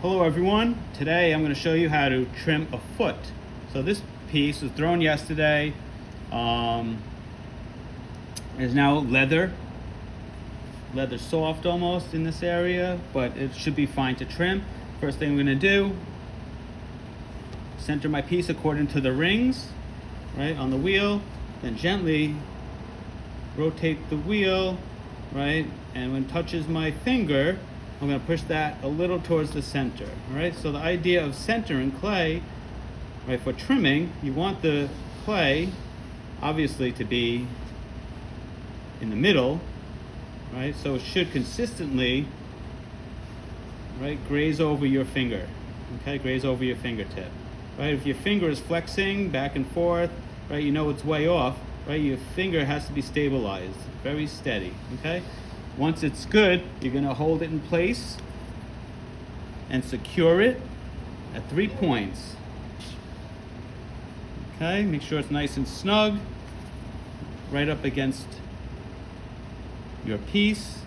Hello everyone. Today I'm going to show you how to trim a foot. So this piece was thrown yesterday. Is now leather soft almost in this area, but it should be fine to trim. First thing I'm going to do, center my piece according to the rings, right, on the wheel, then gently rotate the wheel, right, and when it touches my finger, I'm going to push that a little towards the center. All right, so the idea of centering clay, right, for trimming, you want the clay obviously to be in the middle, right, so it should consistently, right, graze over your finger. Okay, graze over your fingertip. Right, if your finger is flexing back and forth, right, you know it's way off, right, your finger has to be stabilized, very steady. Okay, once it's good, you're going to hold it in place and secure it at 3 points. Okay, make sure it's nice and snug, right up against your piece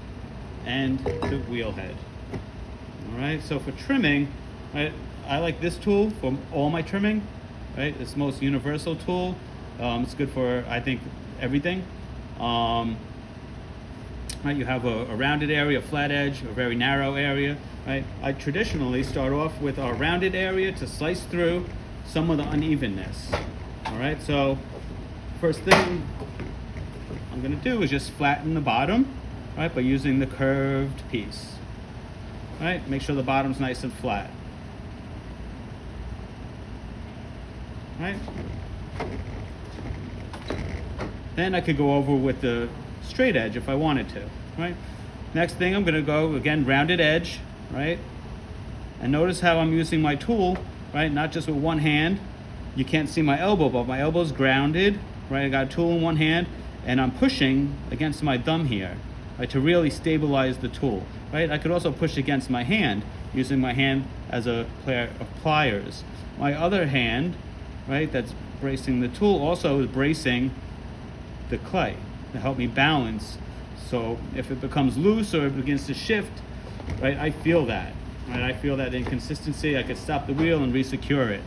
and the wheel head. All right, so for trimming, right, I like this tool for all my trimming. Right, it's the most universal tool. It's good for, I think, everything. Right, you have a rounded area, a flat edge, a very narrow area. Right, I traditionally start off with a rounded area to slice through some of the unevenness. All right, so first thing I'm going to do is just flatten the bottom, right, by using the curved piece. Right, make sure the bottom's nice and flat. Right. Then I could go over with the straight edge if I wanted to. Right. Next thing, I'm going to go again rounded edge. Right. And notice how I'm using my tool. Right. Not just with one hand. You can't see my elbow, but my elbow's grounded. Right. I got a tool in one hand, and I'm pushing against my thumb here, right, to really stabilize the tool. Right. I could also push against my hand, using my hand as a pair of pliers. My other hand, right, that's bracing the tool, also is bracing the clay to help me balance. So if it becomes loose or it begins to shift, right, I feel that. Right, I feel that inconsistency. I could stop the wheel and re-secure it.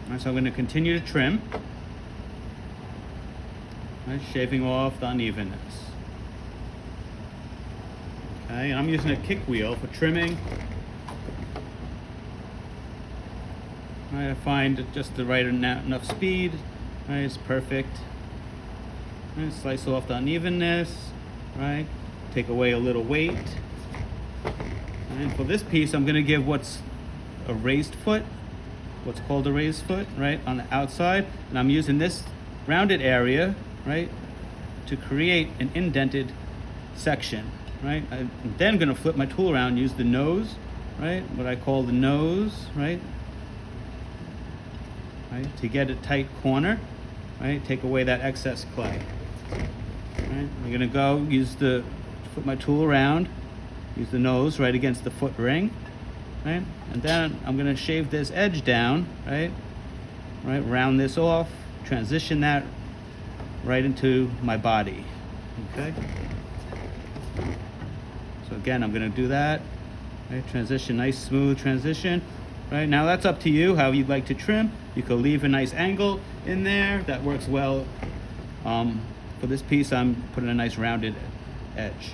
Right, so I'm going to continue to trim, right, shaving off the unevenness. Okay, and I'm using a kick wheel for trimming. Right, I find just the right enough speed. Right, it's perfect. Right, slice off the unevenness. Right, take away a little weight. And for this piece, I'm going to give what's a raised foot, what's called a raised foot, right, on the outside, and I'm using this rounded area, right, to create an indented section. Right, I'm then going to flip my tool around, use the nose, right, what I call the nose, right, to get a tight corner, right, take away that excess clay. Right, I'm going to go flip my tool around, use the nose right against the foot ring, right, and then I'm going to shave this edge down, right, round this off, transition that right into my body. Okay. So again, I'm going to do that, right, transition, nice smooth transition. Right, now that's up to you how you'd like to trim. You could leave a nice angle in there. That works well. For this piece, I'm putting a nice rounded edge.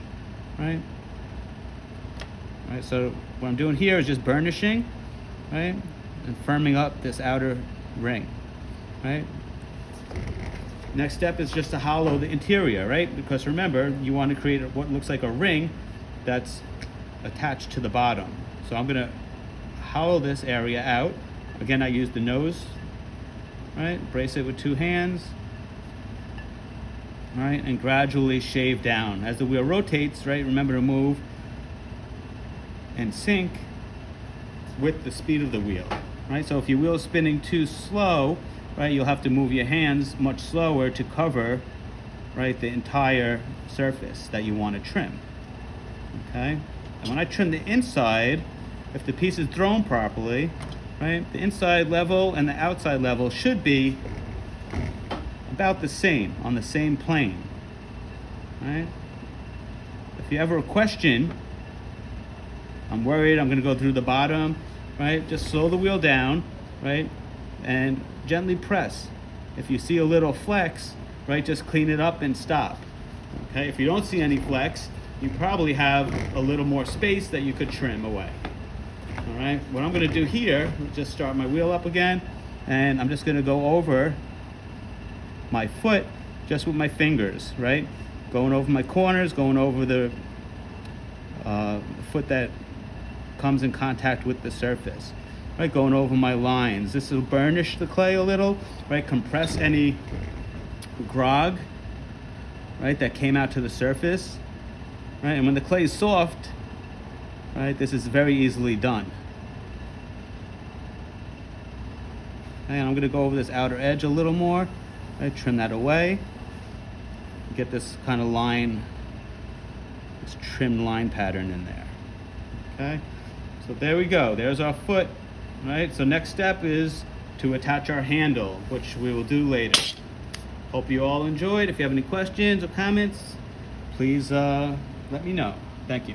Right? Right, so what I'm doing here is just burnishing, right, and firming up this outer ring. Right? Next step is just to hollow the interior, right? Because remember, you want to create what looks like a ring that's attached to the bottom. So I'm going to hollow this area out. Again, I use the nose, right, brace it with 2 hands, right, and gradually shave down. As the wheel rotates, right, remember to move and sync with the speed of the wheel, right? So if your wheel is spinning too slow, right, you'll have to move your hands much slower to cover, right, the entire surface that you want to trim. Okay, and when I trim the inside, if the piece is thrown properly, right, the inside level and the outside level should be about the same, on the same plane. Right? If you ever question I'm worried I'm gonna go through the bottom, right? Just slow the wheel down, right? And gently press. If you see a little flex, right, just clean it up and stop. Okay, if you don't see any flex, you probably have a little more space that you could trim away. All right, what I'm gonna do here, just start my wheel up again, and I'm just gonna go over my foot just with my fingers, right? Going over my corners, going over the foot that comes in contact with the surface, right? Going over my lines. This will burnish the clay a little, right? Compress any grog, right, that came out to the surface, right? And when the clay is soft, right, this is very easily done. And I'm gonna go over this outer edge a little more, right? Trim that away. Get this kind of line, this trimmed line pattern in there. Okay, so there we go. There's our foot, right? So next step is to attach our handle, which we will do later. Hope you all enjoyed. If you have any questions or comments, please let me know. Thank you.